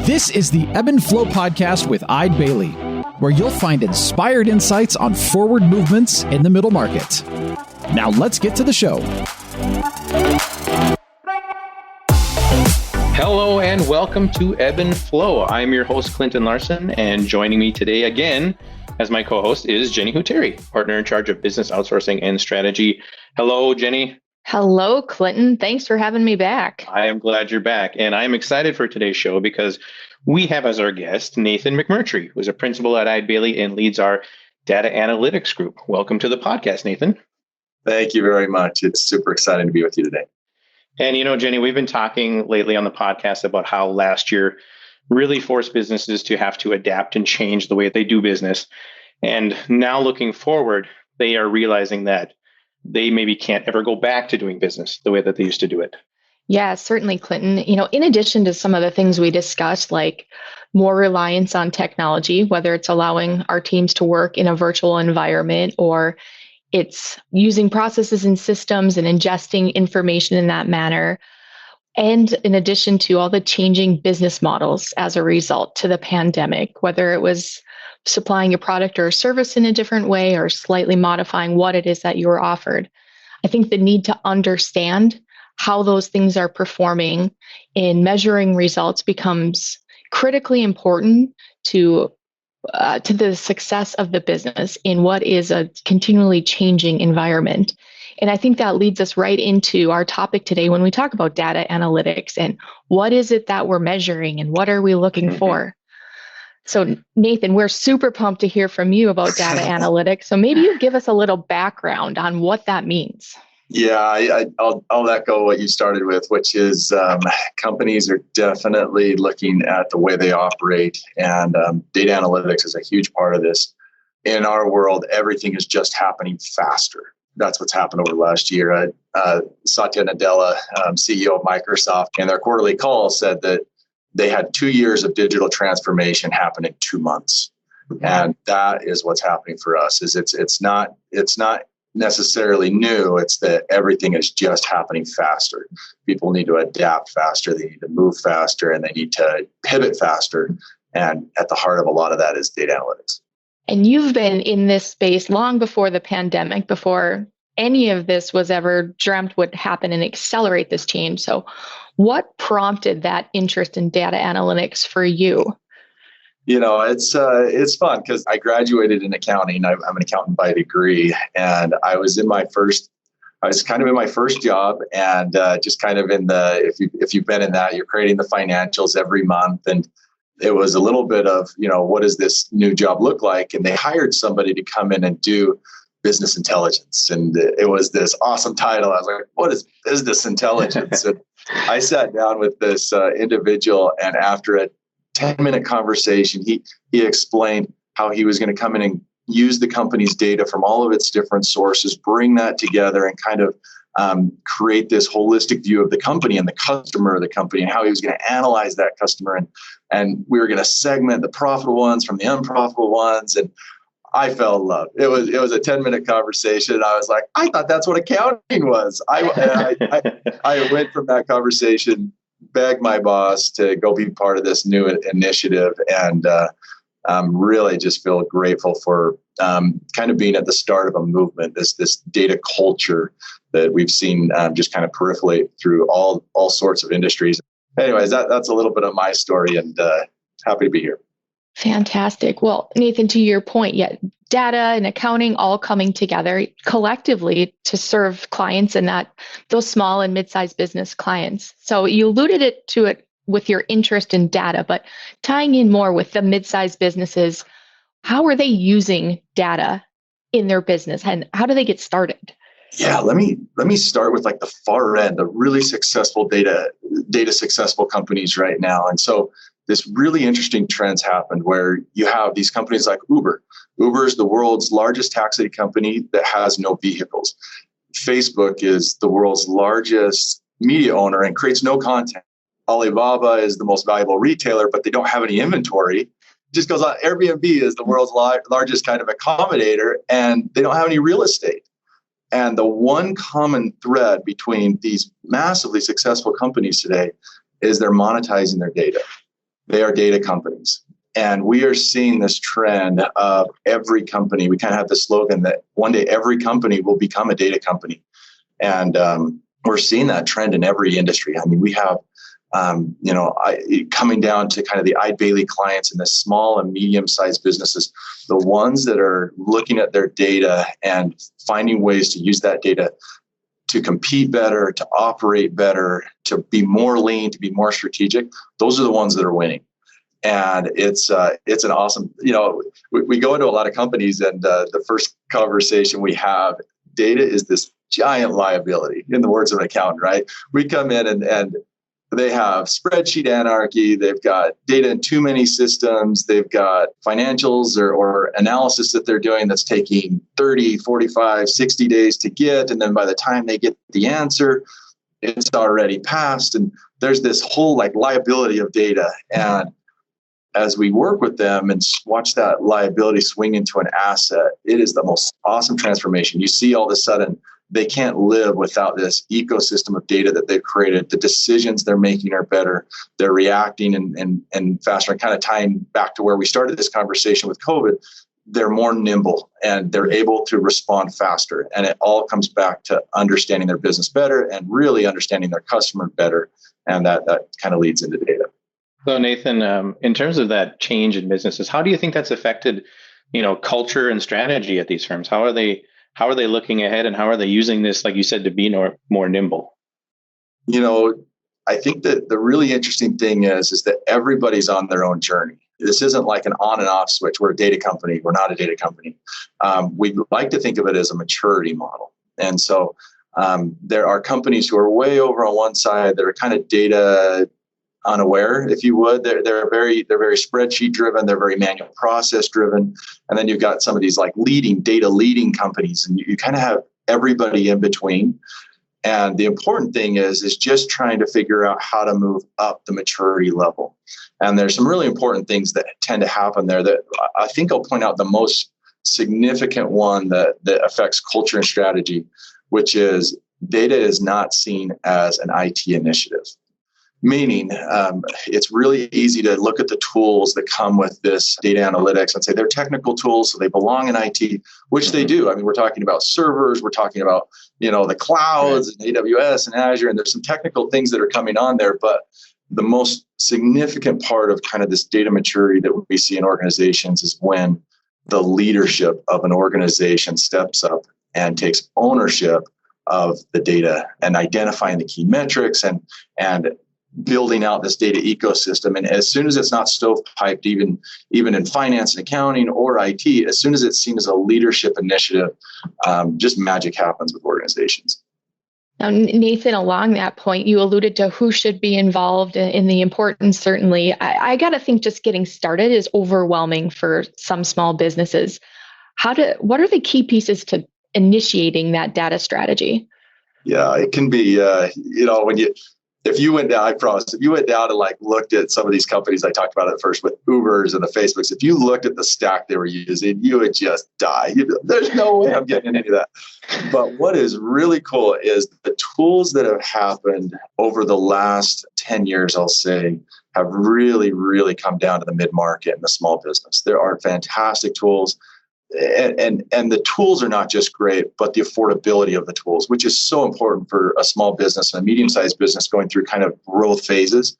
This is the Ebb and Flow podcast with Eide Bailly, where you'll find inspired insights on forward movements in the middle market. Now let's get to the show. Hello and welcome to Ebb and Flow. I'm your host, Clinton Larson, and joining me today again as my co-host is Jenni Huotari, partner in charge of business outsourcing and strategy. Hello, Jenni. Hello, Clinton. Thanks for having me back. I am glad you're back, and I'm excited for today's show because we have as our guest Nathan McMurtrey, who's a principal at Eide Bailly and leads our data analytics group. Welcome to the podcast, Nathan. Thank you very much. It's super exciting to be with you today. And you know, Jenni, we've been talking lately on the podcast about how last year really forced businesses to have to adapt and change the way they do business. And now looking forward, they are realizing that they maybe can't ever go back to doing business the way that they used to do it. Yeah, certainly, Clinton. You know, in addition to some of the things we discussed, like more reliance on technology, whether it's allowing our teams to work in a virtual environment or it's using processes and systems and ingesting information in that manner. And in addition to all the changing business models as a result to the pandemic, whether it was supplying a product or a service in a different way or slightly modifying what it is that you were offered. I think the need to understand how those things are performing in measuring results becomes critically important to the success of the business in what is a continually changing environment. And I think that leads us right into our topic today when we talk about data analytics and what is it that we're measuring and what are we looking for? So Nathan, we're super pumped to hear from you about data analytics. So maybe you give us a little background on what that means. Yeah, I'll echo what you started with, which is companies are definitely looking at the way they operate, and data analytics is a huge part of this. In our world, everything is just happening faster. That's what's happened over the last year. Satya Nadella, CEO of Microsoft, in their quarterly call said that they had 2 years of digital transformation happen in 2 months. And that is what's happening for us. Is it's not necessarily new. It's that everything is just happening faster. People need to adapt faster. They need to move faster, and they need to pivot faster. And at the heart of a lot of that is data analytics. And you've been in this space long before the pandemic, before any of this was ever dreamt would happen and accelerate this change. So what prompted that interest in data analytics for you? You know, it's fun because I graduated in accounting. I'm an accountant by degree, and I was kind of in my first job, and just kind of in the if you've been in that, you're creating the financials every month, and it was a little bit of, you know, what does this new job look like? And they hired somebody to come in and do business intelligence, and it was this awesome title. I was like, what is business intelligence? And I sat down with this individual, and after a 10-minute conversation, he explained how he was going to come in and use the company's data from all of its different sources, bring that together, and kind of create this holistic view of the company and the customer of the company, and how he was going to analyze that customer, and we were going to segment the profitable ones from the unprofitable ones. And I fell in love. It was a 10-minute conversation. And I was like, I thought that's what accounting was. I went from that conversation, begged my boss to go be part of this new initiative, and really just feel grateful for kind of being at the start of a movement, this data culture that we've seen just kind of proliferate through all sorts of industries. Anyways, that's a little bit of my story, and happy to be here. Fantastic. Well, Nathan, to your point, data and accounting all coming together collectively to serve clients and those small and mid-sized business clients. So you alluded to it with your interest in data, but tying in more with the mid-sized businesses, how are they using data in their business, and how do they get started? Yeah, let me start with like the far end, the really successful data successful companies right now. And so this really interesting trends happened where you have these companies like Uber. Uber is the world's largest taxi company that has no vehicles. Facebook is the world's largest media owner and creates no content. Alibaba is the most valuable retailer, but they don't have any inventory. Just goes on. Airbnb is the world's largest kind of accommodator, and they don't have any real estate. And the one common thread between these massively successful companies today is they're monetizing their data. They are data companies. And we are seeing this trend of every company. We kind of have the slogan that one day every company will become a data company. And we're seeing that trend in every industry. I mean, we have, coming down to kind of the Eide Bailly clients and the small and medium-sized businesses, the ones that are looking at their data and finding ways to use that data to compete better, to operate better, to be more lean, to be more strategic. Those are the ones that are winning. And it's an awesome, we go into a lot of companies and the first conversation we have, data is this giant liability, in the words of an accountant, right? We come in and they have spreadsheet anarchy. They've got data in too many systems. They've got financials or analysis that they're doing that's taking 30, 45, 60 days to get. And then by the time they get the answer, it's already passed. And there's this whole liability of data. And as we work with them and watch that liability swing into an asset, it is the most awesome transformation. You see all of a sudden, they can't live without this ecosystem of data that they've created. The decisions they're making are better. They're reacting and faster. And kind of tying back to where we started this conversation with COVID, they're more nimble and they're able to respond faster. And it all comes back to understanding their business better and really understanding their customer better. And that kind of leads into data. So Nathan, in terms of that change in businesses, how do you think that's affected, culture and strategy at these firms? How are they looking ahead, and how are they using this, like you said, to be more nimble? I think that the really interesting thing is that everybody's on their own journey. This isn't like an on and off switch. We're a data company. We're not a data company. We like to think of it as a maturity model. And so there are companies who are way over on one side that are kind of data unaware, if you would. They're very spreadsheet driven. They're very manual process driven. And then you've got some of these data leading companies, and you kind of have everybody in between. And the important thing is just trying to figure out how to move up the maturity level. And there's some really important things that tend to happen there that I think I'll point out the most significant one that affects culture and strategy, which is data is not seen as an IT initiative. Meaning, it's really easy to look at the tools that come with this data analytics and say they're technical tools, so they belong in IT, which they do. I mean, we're talking about servers, we're talking about, the clouds and AWS and Azure, and there's some technical things that are coming on there. But the most significant part of kind of this data maturity that we see in organizations is when the leadership of an organization steps up and takes ownership of the data and identifying the key metrics and building out this data ecosystem. And as soon as it's not stovepiped, even in finance and accounting or IT, as soon as it's seen as a leadership initiative, just magic happens with organizations. Now, Nathan, along that point, you alluded to who should be involved in the importance. Certainly, I got to think just getting started is overwhelming for some small businesses. What are the key pieces to initiating that data strategy? Yeah, it can be, if you went down, I promise, if you went down and looked at some of these companies I talked about at first with Ubers and the Facebooks, if you looked at the stack they were using, you would just die. There's no way I'm getting into that. But what is really cool is the tools that have happened over the last 10 years, I'll say, have really, really come down to the mid-market and the small business. There are fantastic tools. And the tools are not just great, but the affordability of the tools, which is so important for a small business and a medium-sized business going through kind of growth phases,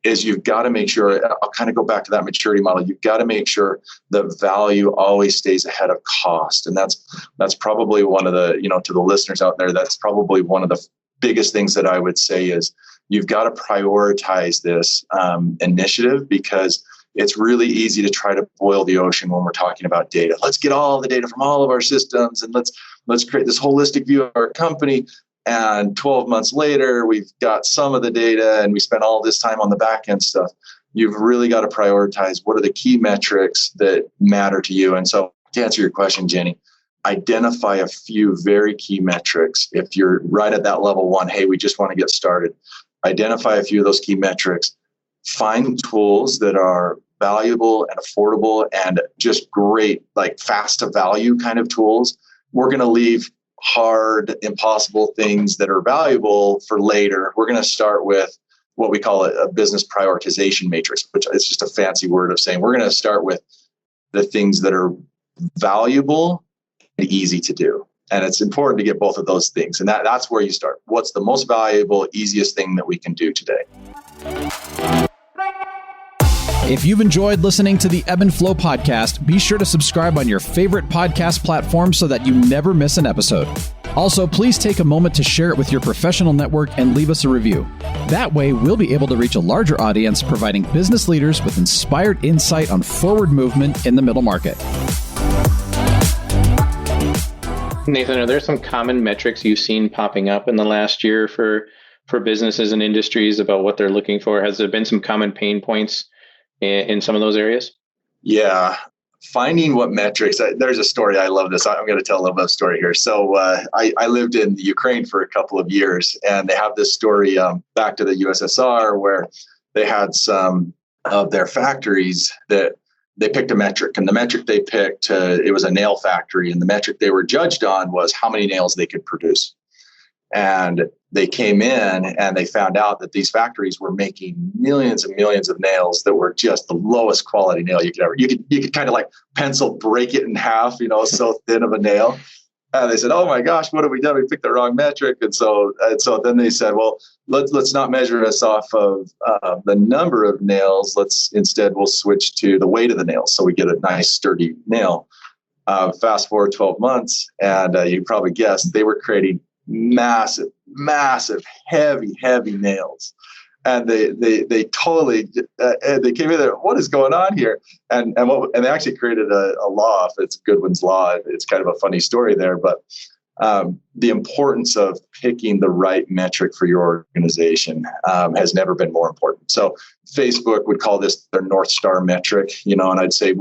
is you've got to make sure, I'll kind of go back to that maturity model. You've got to make sure the value always stays ahead of cost. And that's probably one of the, to the listeners out there, that's probably one of the biggest things that I would say is you've got to prioritize this initiative, because it's really easy to try to boil the ocean when we're talking about data. Let's get all the data from all of our systems and let's create this holistic view of our company. And 12 months later, we've got some of the data and we spent all this time on the back end stuff. You've really got to prioritize what are the key metrics that matter to you. And so to answer your question, Jenni, identify a few very key metrics. If you're right at that level one, hey, we just want to get started. Identify a few of those key metrics. Find tools that are valuable and affordable and just great, fast to value kind of tools. We're going to leave hard, impossible things that are valuable for later. We're going to start with what we call a business prioritization matrix, which is just a fancy word of saying we're going to start with the things that are valuable and easy to do. And it's important to get both of those things. And that's where you start. What's the most valuable, easiest thing that we can do today? If you've enjoyed listening to the Ebb and Flow podcast, be sure to subscribe on your favorite podcast platform so that you never miss an episode. Also, please take a moment to share it with your professional network and leave us a review. That way, we'll be able to reach a larger audience, providing business leaders with inspired insight on forward movement in the middle market. Nathan, are there some common metrics you've seen popping up in the last year for businesses and industries about what they're looking for? Has there been some common pain points in some of those areas? Yeah. Finding what metrics, there's a story. I love this. I'm going to tell a little bit of a story here. So I lived in the Ukraine for a couple of years, and they have this story back to the USSR where they had some of their factories that they picked a metric, and the metric they picked, it was a nail factory, and the metric they were judged on was how many nails they could produce. And they came in and they found out that these factories were making millions and millions of nails that were just the lowest quality nail you could ever. You could kind of like pencil break it in half, so thin of a nail. And they said, "Oh my gosh, what have we done? We picked the wrong metric." And so then they said, "Well, let's not measure us off of the number of nails. We'll switch to the weight of the nails, so we get a nice sturdy nail." Fast forward 12 months, and you probably guessed they were creating massive, heavy nails. And they totally they came in there. What is going on here? And they actually created a law. It's Goodwin's law. It's kind of a funny story there, but the importance of picking the right metric for your organization has never been more important. So Facebook would call this their North Star metric, and I'd say,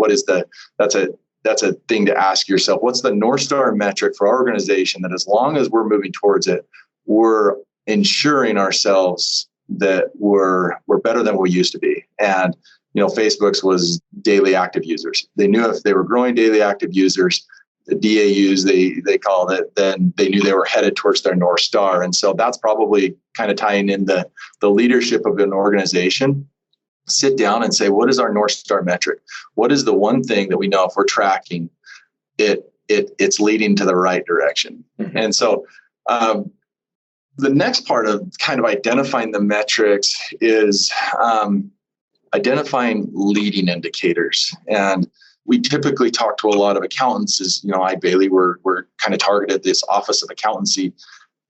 that's a thing to ask yourself. What's the North Star metric for our organization that as long as we're moving towards it, we're ensuring ourselves that we're better than we used to be? And, Facebook's was daily active users. They knew if they were growing daily active users, the DAUs, they called it, then they knew they were headed towards their North Star. And so that's probably kind of tying in the leadership of an organization. Sit down and say, what is our North Star metric? What is the one thing that we know if we're tracking it's leading to the right direction? Mm-hmm. And so the next part of kind of identifying the metrics is identifying leading indicators. And we typically talk to a lot of accountants. As Eide Bailly, we're kind of targeted this office of accountancy,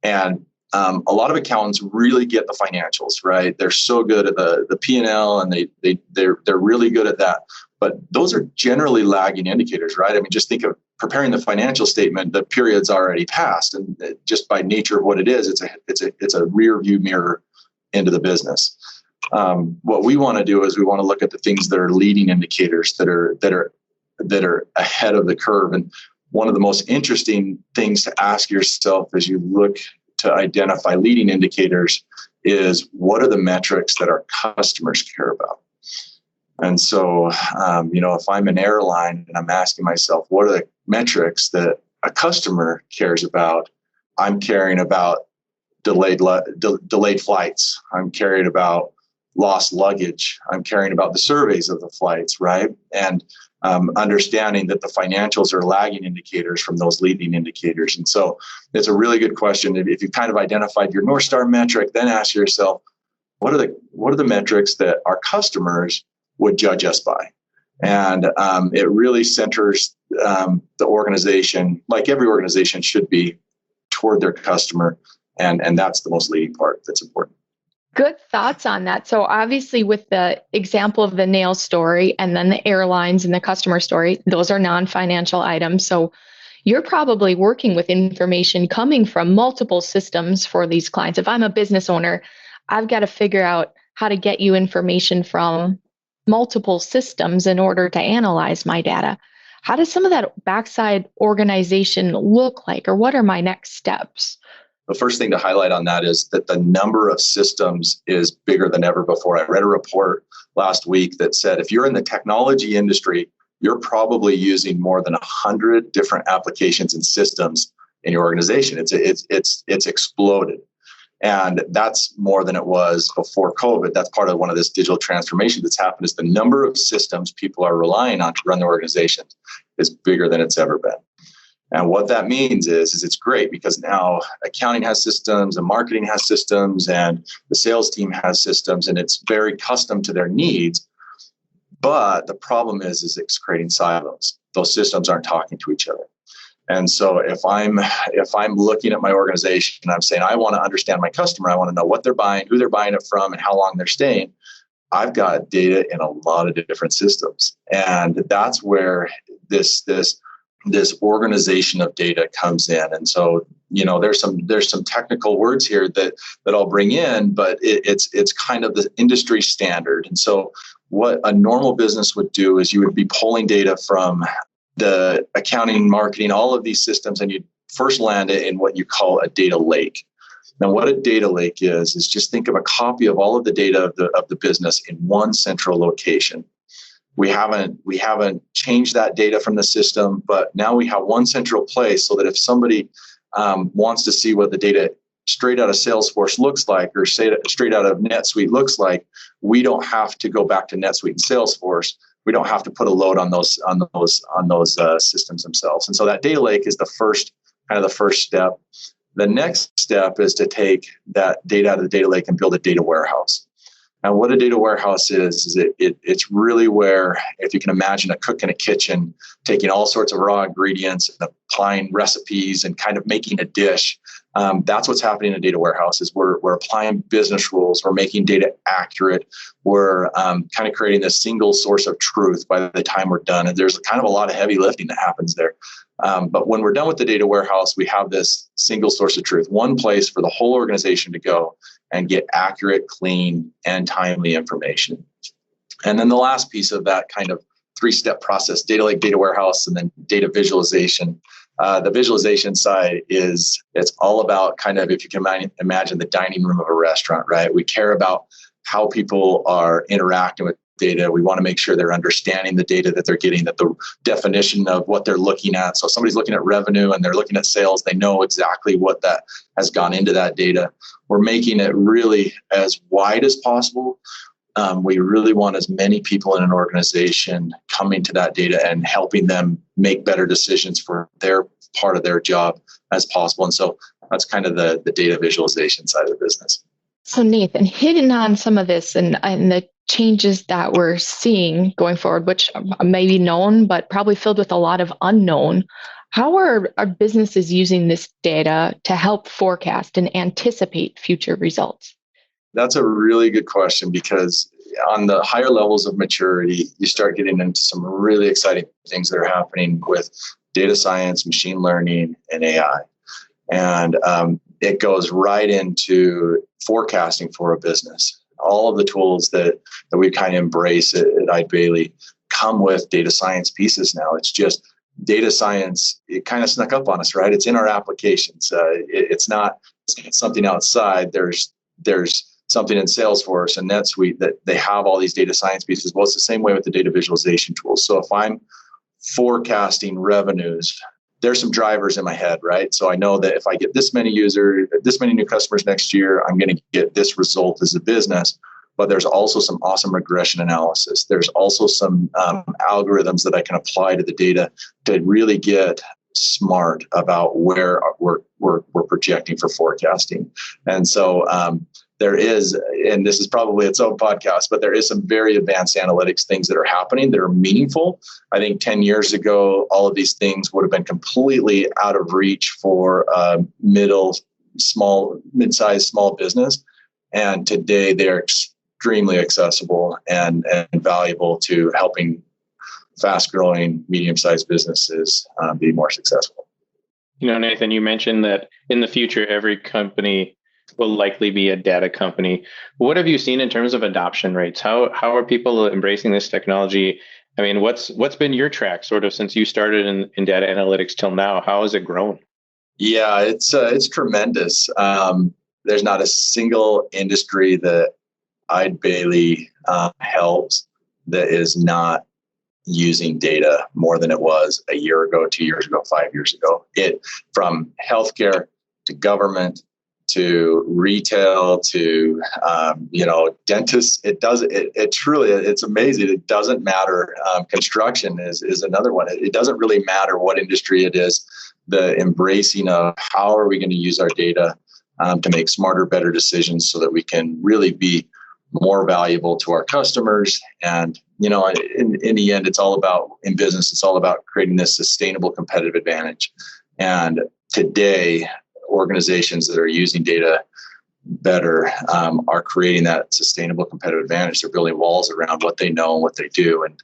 and a lot of accountants really get the financials, right? They're so good at the P&L, and they're really good at that. But those are generally lagging indicators, right? I mean, just think of preparing the financial statement. The period's already passed, and just by nature of what it is, it's a rear view mirror into the business. What we want to do is we want to look at the things that are leading indicators that are ahead of the curve. And one of the most interesting things to ask yourself as you look to identify leading indicators is, what are the metrics that our customers care about? And so, if I'm an airline and I'm asking myself, what are the metrics that a customer cares about? I'm caring about delayed flights. I'm caring about lost luggage. I'm caring about the surveys of the flights, right? And understanding that the financials are lagging indicators from those leading indicators. And so it's a really good question. If you've kind of identified your North Star metric, then ask yourself, what are the metrics that our customers would judge us by? And it really centers the organization, like every organization should be, toward their customer. And that's the most leading part that's important. Good thoughts on that. So obviously with the example of the nail story and then the airlines and the customer story, those are non-financial items. So you're probably working with information coming from multiple systems for these clients. If I'm a business owner, I've got to figure out how to get you information from multiple systems in order to analyze my data. How does some of that backside organization look like, or what are my next steps? The first thing to highlight on that is that the number of systems is bigger than ever before. I read a report last week that said if you're in the technology industry, you're probably using more than 100 different applications and systems in your organization. It's exploded. And that's more than it was before COVID. That's part of one of this digital transformation that's happened, is the number of systems people are relying on to run their organizations is bigger than it's ever been. And what that means is it's great because now accounting has systems and marketing has systems and the sales team has systems, and it's very custom to their needs. But the problem is it's creating silos. Those systems aren't talking to each other. And so if I'm looking at my organization and I'm saying, I want to understand my customer, I want to know what they're buying, who they're buying it from, and how long they're staying, I've got data in a lot of different systems. And that's where this organization of data comes in. And so, there's some technical words here that I'll bring in, but it's kind of the industry standard. And so what a normal business would do is you would be pulling data from the accounting, marketing, all of these systems, and you'd first land it in what you call a data lake. Now, what a data lake is just think of a copy of all of the data of the business in one central location. We haven't changed that data from the system, but now we have one central place so that if somebody wants to see what the data straight out of Salesforce looks like, or straight out of NetSuite looks like, we don't have to go back to NetSuite and Salesforce. We don't have to put a load on those systems themselves. And so that data lake is the first step. The next step is to take that data out of the data lake and build a data warehouse. And what a data warehouse is it's really where, if you can imagine a cook in a kitchen taking all sorts of raw ingredients and applying recipes and kind of making a dish. That's what's happening in a data warehouse. Is we're applying business rules. We're making data accurate. We're kind of creating this single source of truth by the time we're done. And there's kind of a lot of heavy lifting that happens there. But when we're done with the data warehouse, we have this single source of truth, one place for the whole organization to go and get accurate, clean, and timely information. And then the last piece of that kind of three-step process, data lake, data warehouse, and then data visualization. The visualization side it's all about kind of, if you can imagine the dining room of a restaurant, right? We care about how people are interacting with data. We want to make sure they're understanding the data that they're getting, that the definition of what they're looking at. So if somebody's looking at revenue and they're looking at sales, they know exactly what that has gone into that data. We're making it really as wide as possible. We really want as many people in an organization coming to that data and helping them make better decisions for their part of their job as possible. And so that's kind of the data visualization side of the business. So Nathan, hitting on some of this and the changes that we're seeing going forward, which may be known, but probably filled with a lot of unknown. How are our businesses using this data to help forecast and anticipate future results? That's a really good question, because on the higher levels of maturity, you start getting into some really exciting things that are happening with data science, machine learning, and AI. And it goes right into forecasting for a business. All of the tools that we kind of embrace at Eide Bailly come with data science pieces now. It's just data science, it kind of snuck up on us, right? It's in our applications. It's not something outside. There's something in Salesforce and NetSuite that they have all these data science pieces. Well, it's the same way with the data visualization tools. So if I'm forecasting revenues, there's some drivers in my head, right? So I know that if I get this many users, this many new customers next year, I'm going to get this result as a business. But there's also some awesome regression analysis. There's also some algorithms that I can apply to the data to really get smart about where we're projecting for forecasting. And so there is, and this is probably its own podcast, but there is some very advanced analytics things that are happening that are meaningful. I think 10 years ago, all of these things would have been completely out of reach for mid-sized small business. And today they're extremely accessible and valuable to helping fast-growing, medium-sized businesses be more successful. Nathan, you mentioned that in the future, every company will likely be a data company. What have you seen in terms of adoption rates? How are people embracing this technology? I mean, what's been your track sort of since you started in data analytics till now? How has it grown? Yeah, it's tremendous. There's not a single industry that Eide Bailly helps that is not using data more than it was a year ago, 2 years ago, 5 years ago. It from healthcare to government to retail, to dentists. It truly, it's amazing. It doesn't matter. Construction is another one. It doesn't really matter what industry it is. The embracing of how are we going to use our data to make smarter, better decisions so that we can really be more valuable to our customers. And, in the end, it's all about, in business, it's all about creating this sustainable competitive advantage. And today, organizations that are using data better are creating that sustainable competitive advantage. They're building walls around what they know and what they do. And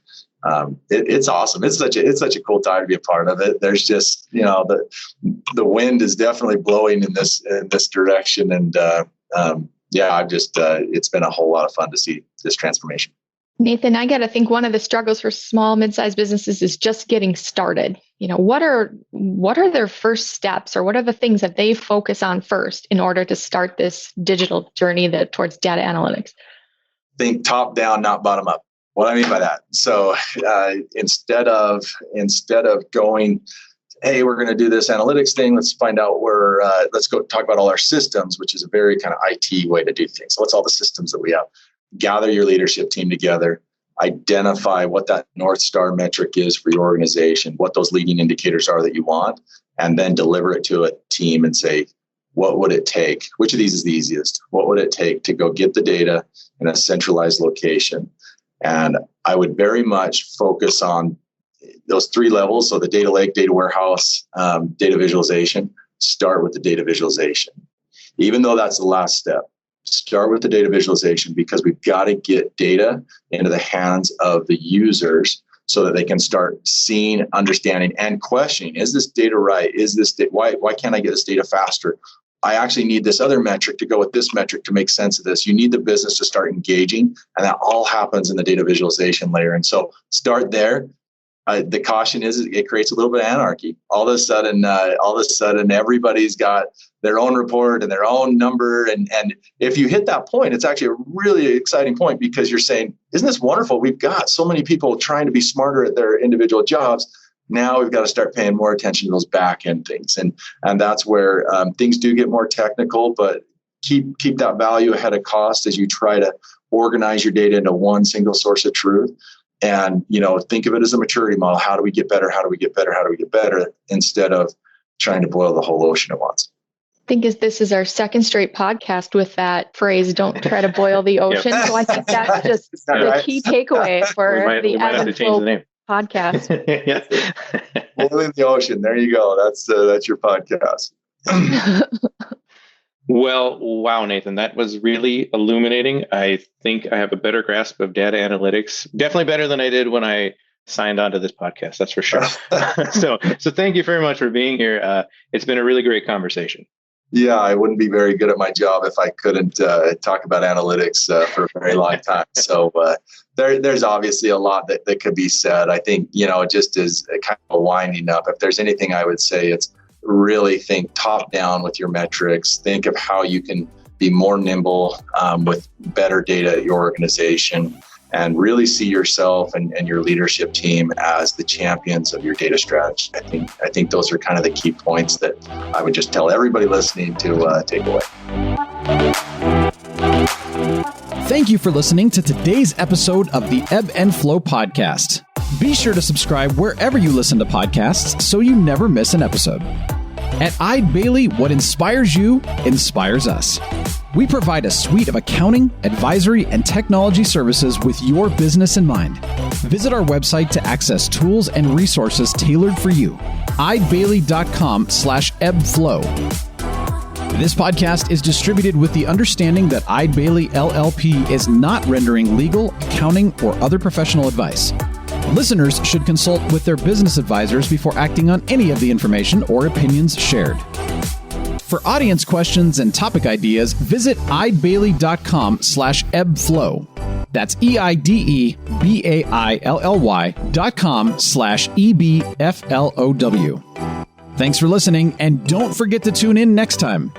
it's awesome. It's such a cool time to be a part of it. There's just, the wind is definitely blowing in this direction. And it's been a whole lot of fun to see this transformation. Nathan, I got to think one of the struggles for small, mid-sized businesses is just getting started. What are their first steps, or what are the things that they focus on first in order to start this digital journey towards data analytics? Think top down, not bottom up. What I mean by that. So instead of going, hey, we're going to do this analytics thing, let's find out let's go talk about all our systems, which is a very kind of IT way to do things. So what's all the systems that we have? Gather your leadership team together, identify what that North Star metric is for your organization, what those leading indicators are that you want, and then deliver it to a team and say, what would it take? Which of these is the easiest? What would it take to go get the data in a centralized location? And I would very much focus on those three levels. So the data lake, data warehouse, data visualization. Start with the data visualization. Even though that's the last step, start with the data visualization, because we've got to get data into the hands of the users so that they can start seeing, understanding, and questioning. Is this data right? Is this why can't I get this data faster? I actually need this other metric to go with this metric to make sense of this. You need the business to start engaging, and that all happens in the data visualization layer. And so start there. The caution is it creates a little bit of anarchy. All of a sudden, everybody's got their own report and their own number. And if you hit that point, it's actually a really exciting point, because you're saying, isn't this wonderful? We've got so many people trying to be smarter at their individual jobs. Now we've got to start paying more attention to those back end things. And that's where things do get more technical, but keep that value ahead of cost as you try to organize your data into one single source of truth. And, think of it as a maturity model. How do we get better? How do we get better? How do we get better? Instead of trying to boil the whole ocean at once. I think this is our second straight podcast with that phrase, don't try to boil the ocean. Yep. So I think that's just the key takeaway for the Ebb and Flow podcast. Boiling the ocean. There you go. That's your podcast. Well, wow, Nathan, that was really illuminating. I think I have a better grasp of data analytics, definitely better than I did when I signed on to this podcast. That's for sure. So thank you very much for being here. It's been a really great conversation. Yeah, I wouldn't be very good at my job if I couldn't talk about analytics for a very long time. So there's obviously a lot that could be said. I think, just as kind of winding up, if there's anything I would say, it's really think top down with your metrics. Think of how you can be more nimble with better data at your organization, and really see yourself and your leadership team as the champions of your data strategy. I think those are kind of the key points that I would just tell everybody listening to take away. Thank you for listening to today's episode of the Ebb and Flow podcast. Be sure to subscribe wherever you listen to podcasts so you never miss an episode. At Eide Bailly, what inspires you inspires us. We provide a suite of accounting, advisory, and technology services with your business in mind. Visit our website to access tools and resources tailored for you. eidebailly.com/ebbflow. This podcast is distributed with the understanding that Eide Bailly LLP is not rendering legal, accounting, or other professional advice. Listeners should consult with their business advisors before acting on any of the information or opinions shared. For audience questions and topic ideas, visit eidebailly.com/ebbflow. That's eidebailly.com/ebbflow. Thanks for listening, and don't forget to tune in next time.